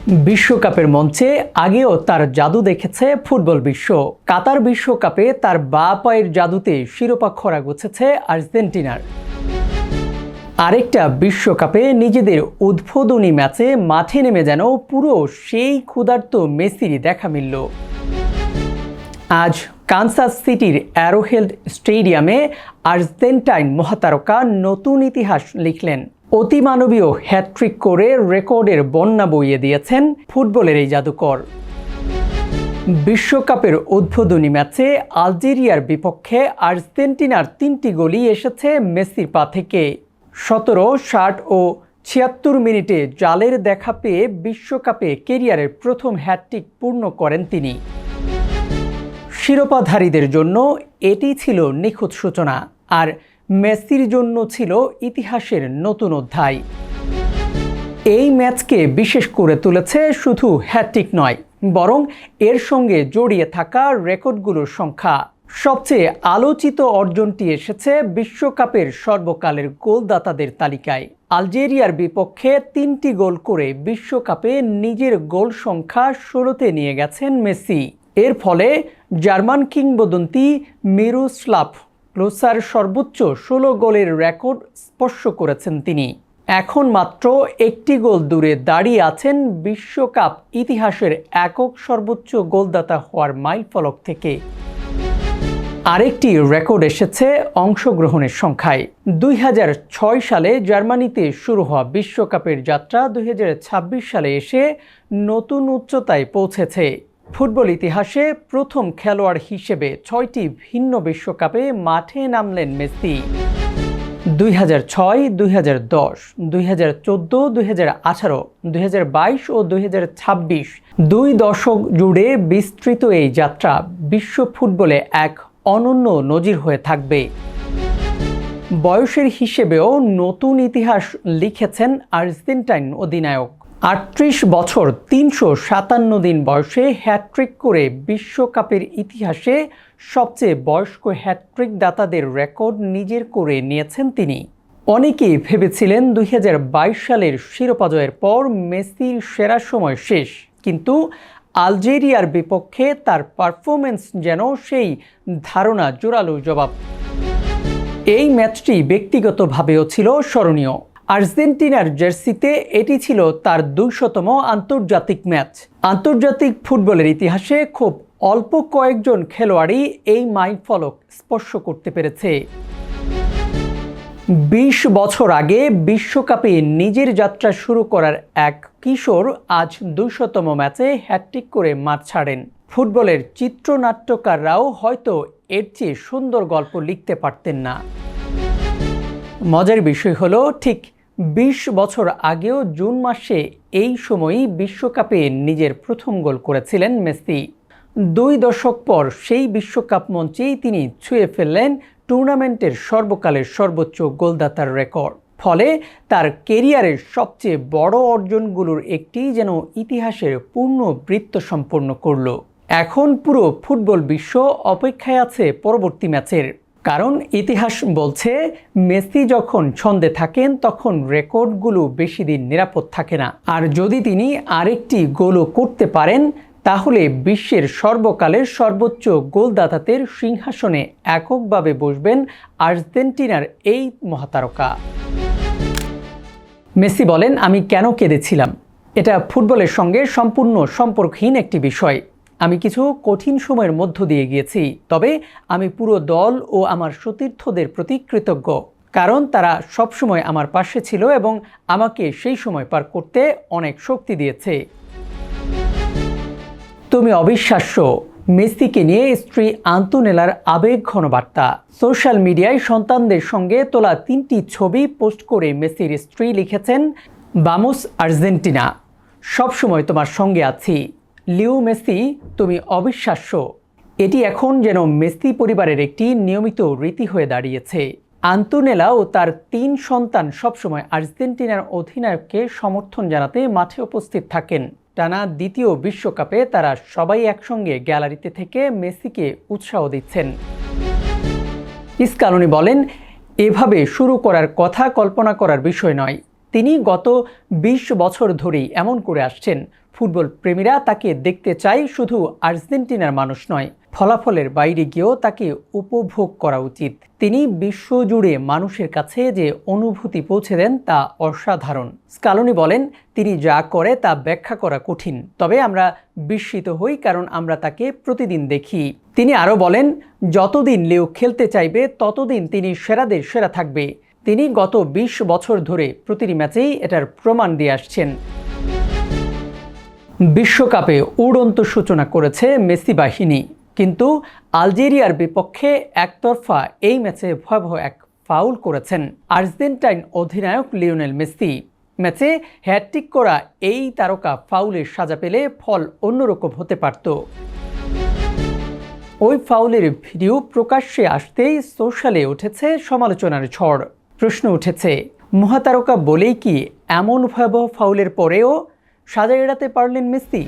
বিশ্বকাপের মঞ্চে আগেও তার জাদু দেখেছে ফুটবল বিশ্ব। কাতার বিশ্বকাপে তার বাঁ পায়ের জাদুতে শিরোপা খরা গুছেছে আর্জেন্টিনার। আরেকটা বিশ্বকাপে নিজেদের উদ্বোধনী ম্যাচে মাঠে নেমে যেন পুরো সেই ক্ষুধার্ত মেসির দেখা মিলল। আজ কানসাস সিটির অ্যারোহেড স্টেডিয়ামে আর্জেন্টাইন মহাতারকা নতুন ইতিহাস লিখলেন। অতিমানবীয় হ্যাটট্রিক করে রেকর্ডের বন্যা বইয়ে দিয়েছেন ফুটবলের এই জাদুকর। বিশ্বকাপের উদ্বোধনী ম্যাচে আলজেরিয়ার বিপক্ষে আর্জেন্টিনার 3টি গোলই এসেছে মেসির পা থেকে। 17, 60 ও 76 মিনিটে জালের দেখা পেয়ে বিশ্বকাপে ক্যারিয়ারের প্রথম হ্যাটট্রিক পূর্ণ করেন তিনি। শিরোপাধারীদের জন্য এটি ছিল নিখুঁত সূচনা, আর মেসির জন্য ছিল ইতিহাসের নতুন অধ্যায়। এই ম্যাচকে বিশেষ করে তুলেছে শুধু হ্যাটট্রিক নয়, বরং এর সঙ্গে জড়িয়ে থাকা রেকর্ডগুলোর সংখ্যা। সবচেয়ে আলোচিত অর্জনটি এসেছে বিশ্বকাপের সর্বকালের গোলদাতাদের তালিকায়। আলজেরিয়ার বিপক্ষে 3টি গোল করে বিশ্বকাপে নিজের গোল সংখ্যা 16তে নিয়ে গেছেন মেসি। এর ফলে জার্মান কিংবদন্তি মিরোস্লাভ ক্লোসার সর্বোচ্চ 16 গোলের রেকর্ড স্পর্শ করেছেন তিনি। এখন মাত্র 1টি গোল দূরে দাঁড়িয়ে আছেন বিশ্বকাপ ইতিহাসের একক সর্বোচ্চ গোলদাতা হওয়ার মাইলফলক থেকে। আরেকটি রেকর্ড এসেছে অংশগ্রহণের সংখ্যায়। 2006 সালে জার্মানিতে শুরু হওয়া বিশ্বকাপের যাত্রা 2026 সালে এসে নতুন উচ্চতায় পৌঁছেছে। ফুটবল ইতিহাসে প্রথম খেলোয়াড় হিসেবে 6টি ভিন্ন বিশ্বকাপে মাঠে নামলেন মেসি। 2006, 2010, 2014, 2018, 2022 ও 2026 2 দশক জুড়ে বিস্তৃত এই যাত্রা বিশ্ব ফুটবলে এক অনন্য নজির হয়ে থাকবে। বয়সের হিসেবেও নতুন ইতিহাস লিখেছেন আর্জেন্টাইন অধিনায়ক। 38 বছর 357 দিন বয়সে হ্যাটট্রিক করে বিশ্বকাপের ইতিহাসে সবচেয়ে বয়স্ক হ্যাটট্রিক দাতাদের রেকর্ড নিজের করে নিয়েছেন তিনি। অনেকেই ভেবেছিলেন 2022 সালের শিরোপা জয়ের পর মেসির সেরা সময় শেষ, কিন্তু আলজেরিয়ার বিপক্ষে তার পারফরমেন্স যেন সেই ধারণা জোরালো জবাব। এই ম্যাচটি ব্যক্তিগতভাবেও ছিল স্মরণীয়। আর্জেন্টিনার জার্সিতে এটি ছিল তার 200তম আন্তর্জাতিক ম্যাচ। আন্তর্জাতিক ফুটবলের ইতিহাসে খুব অল্প কয়েকজন খেলোয়াড়ই এই মাইলফলক স্পর্শ করতে পেরেছে। 20 বছর আগে বিশ্বকাপে নিজের যাত্রা শুরু করার এক কিশোর আজ 200তম ম্যাচে হ্যাটট্রিক করে মাঠ ছাড়েন। ফুটবলের চিত্রনাট্যকাররাও হয়তো এর চেয়ে সুন্দর গল্প লিখতে পারতেন না। মজার বিষয় হলো, ঠিক 20 বছর আগেও জুন মাসে এই সময়ই বিশ্বকাপে নিজের প্রথম গোল করেছিলেন মেসি। 2 দশক পর সেই বিশ্বকাপ মঞ্চেই তিনি ছুঁয়ে ফেললেন টুর্নামেন্টের সর্বকালের সর্বোচ্চ গোলদাতার রেকর্ড। ফলে তার ক্যারিয়ারের সবচেয়ে বড় অর্জনগুলোর একটি যেন ইতিহাসের পূর্ণ বৃত্ত সম্পন্ন করল। এখন পুরো ফুটবল বিশ্ব অপেক্ষায় আছে পরবর্তী ম্যাচের, কারণ ইতিহাস বলছে মেসি যখন ছন্দে থাকেন তখন রেকর্ডগুলো বেশি দিন নিরাপদ থাকে না। আর যদি তিনি আরেকটি গোলও করতে পারেন, তাহলে বিশ্বের সর্বকালের সর্বোচ্চ গোলদাতাদের সিংহাসনে এককভাবে বসবেন আর্জেন্টিনার এই মহাতারকা। মেসি বলেন, আমি কেন কেঁদেছিলাম? এটা ফুটবলের সঙ্গে সম্পূর্ণ সম্পর্কহীন একটি বিষয়। আমি কিছু কঠিন সময়ের মধ্য দিয়ে গিয়েছি, তবে আমি পুরো দল ও আমার সতীর্থদের প্রতি কৃতজ্ঞ, কারণ তারা সবসময় আমার পাশে ছিল এবং আমাকে সেই সময় পার করতে অনেক শক্তি দিয়েছে। তুমি অবিশ্বাস্য। মেসিকে নিয়ে স্ত্রী আন্তোনেলার আবেগঘন বার্তা। সোশ্যাল মিডিয়ায় সন্তানদের সঙ্গে তোলা 3টি ছবি পোস্ট করে মেসির স্ত্রী লিখেছেন, বামোস আর্জেন্টিনা, সবসময় তোমার সঙ্গে আছি। লিও মেসি, তুমি অবিশ্বাস্য। এটি এখন যেন মেসি পরিবারের একটি নিয়মিত রীতি হয়ে দাঁড়িয়েছে। আন্তোনেলা ও তার 3 সন্তান সবসময় আর্জেন্টিনার অধিনায়ককে সমর্থন জানাতে মাঠে উপস্থিত থাকেন। টানা 2য় বিশ্বকাপে তারা সবাই একসঙ্গে গ্যালারিতে থেকে মেসিকে উৎসাহ দিচ্ছেন। স্কালোনি বলেন, এভাবে শুরু করার কথা কল্পনা করার বিষয় নয়। তিনি গত 20 বছর ধরেই এমন করে আসছেন। ফুটবল প্রেমীরা তাকে দেখতে চায় শুধু আর্জেন্টিনার মানুষ নয়, ফলাফলের বাইরে গিয়েও তাকে উপভোগ করা উচিত। তিনি বিশ্বজুড়ে মানুষের কাছে যে অনুভূতি পৌঁছে দেন তা অসাধারণ। স্কালোনি বলেন, তিনি যা করে তা ব্যাখ্যা করা কঠিন, তবে আমরা বিস্মিত হই কারণ আমরা তাকে প্রতিদিন দেখি। তিনি আরও বলেন, যতদিন লিও খেলতে চাইবে ততদিন তিনি সেরাদের সেরা থাকবে। তিনি গত 20 বছর ধরে প্রতিটি ম্যাচেই এটার প্রমাণ দিয়ে আসছেন। বিশ্বকাপে উড়ন্ত সূচনা করেছে মেসি বাহিনী, কিন্তু আলজেরিয়ার বিপক্ষে একতরফা এই ম্যাচে ভয়াবহ এক ফাউল করেছেন আর্জেন্টাইন অধিনায়ক লিওনেল মেসি। ম্যাচে হ্যাটট্রিক করা এই তারকা ফাউলের সাজা পেলে ফল অন্যরকম হতে পারত। ওই ফাউলের ভিডিও প্রকাশ্যে আসতেই সোশ্যালে উঠেছে সমালোচনার ঝড়। প্রশ্ন উঠেছে, মহাতারকা বলেই কি এমন ভয়াবহ ফাউলের পরেও সাজা এড়াতে পারলেন মেসি?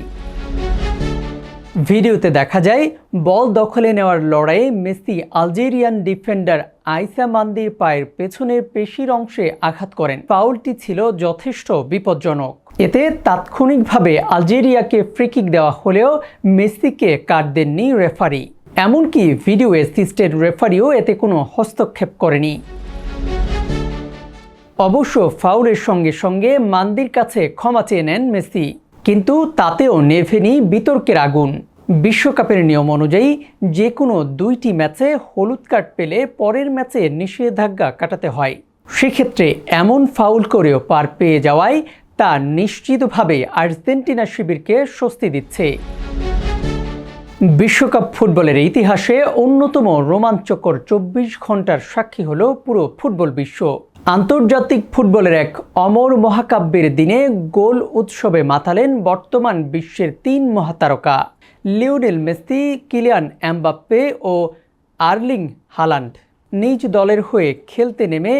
ভিডিওতে দেখা যায় বল দখলে নেওয়ার লড়াইয়ে মেসি আলজেরিয়ান ডিফেন্ডার আইসা মান্দির পায়ের পেছনের পেশির অংশে আঘাত করেন। ফাউলটি ছিল যথেষ্ট বিপজ্জনক। এতে তাৎক্ষণিকভাবে আলজেরিয়াকে ফ্রিকিক দেওয়া হলেও মেসিকে কার্ড দেননি রেফারি। এমনকি ভিডিও অ্যাসিস্ট্যান্ট রেফারিও এতে কোনো হস্তক্ষেপ করেনি। অবশ্য ফাউলের সঙ্গে সঙ্গে মান্দির কাছে ক্ষমা চেয়ে নেন মেসি, কিন্তু তাতেও নেভেনি বিতর্কের আগুন। বিশ্বকাপের নিয়ম অনুযায়ী যে কোনো 2টি ম্যাচে হলুদ কার্ড পেলে পরের ম্যাচে নিষেধাজ্ঞা কাটাতে হয়। সেক্ষেত্রে এমন ফাউল করেও পার পেয়ে যাওয়ায় তা নিশ্চিতভাবে আর্জেন্টিনা শিবিরকে স্বস্তি দিচ্ছে। বিশ্বকাপ ফুটবলের ইতিহাসে অন্যতম রোমাঞ্চকর 24 ঘন্টার সাক্ষী হলো পুরো ফুটবল বিশ্ব। আন্তর্জাতিক ফুটবলের এক অমর মহাকাব্যের দিনে গোল উৎসবে মাতালেন বর্তমান বিশ্বের 3 মহাতারকা লিওনেল মেসি, কিলিয়ান এমবাপ্পে ও আর্লিং হালান্ড। নিজ দলের হয়ে খেলতে নেমে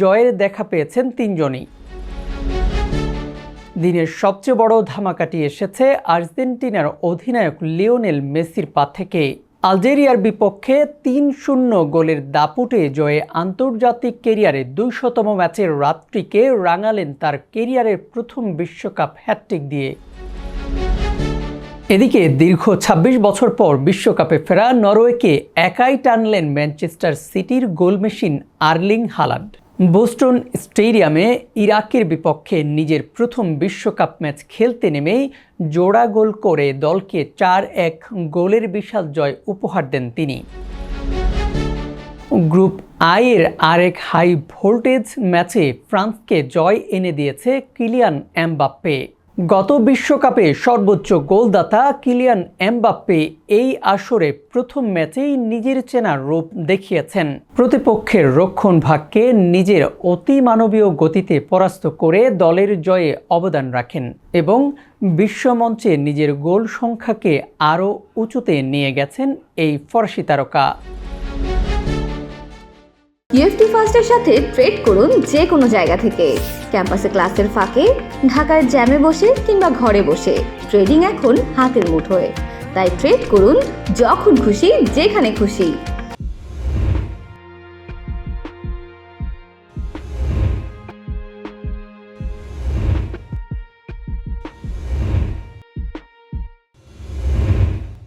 জয়ের দেখা পেয়েছেন 3 জনই। দিনের সবচেয়ে বড় ধামাকাটি এসেছে আর্জেন্টিনার অধিনায়ক লিওনেল মেসির পা থেকে। আলজেরিয়ার বিপক্ষে 3-0 গোলের দাপুটে জয়ে আন্তর্জাতিক ক্যারিয়ারে 200তম ম্যাচের রাত্রিকে রাঙালেন তার ক্যারিয়ারের প্রথম বিশ্বকাপ হ্যাটট্রিক দিয়ে। এদিকে দীর্ঘ 26 বছর পর বিশ্বকাপে ফেরা নরওয়েকে একাই টানলেন ম্যানচেস্টার সিটির goal machine Erling Haaland. Boston স্টেডিয়ামে ইরাকের বিপক্ষে নিজের প্রথম বিশ্বকাপ ম্যাচ খেলতে নেমেই জোড়া গোল করে দলকে 4-1 গোলের বিশাল জয় উপহার দেন তিনি। গ্রুপ আই এর আরেক হাই ভোল্টেজ ম্যাচে ফ্রান্সকে জয় এনে দিয়েছে কিলিয়ান এমবাপ্পে। গত বিশ্বকাপে সর্বোচ্চ গোলদাতা কিলিয়ান এমবাপ্পে এই আসরে প্রথম ম্যাচেই নিজের চেনা রূপ দেখিয়েছেন। প্রতিপক্ষের রক্ষণভাগকে নিজের অতিমানবীয় গতিতে পরাস্ত করে দলের জয়ে অবদান রাখেন এবং বিশ্বমঞ্চে নিজের গোল সংখ্যাকে আরও উঁচুতে নিয়ে গেছেন এই ফরাসি তারকা। ইউএফটি ফার্স্টের সাথে ট্রেড করুন যে কোনো জায়গা থেকে। ক্যাম্পাসে ক্লাসের ফাঁকে, ঢাকার জ্যামে বসে কিংবা ঘরে বসে ট্রেডিং এখন হাতের মুঠোয়। তাই ট্রেড করুন যখন খুশি, যেখানে খুশি।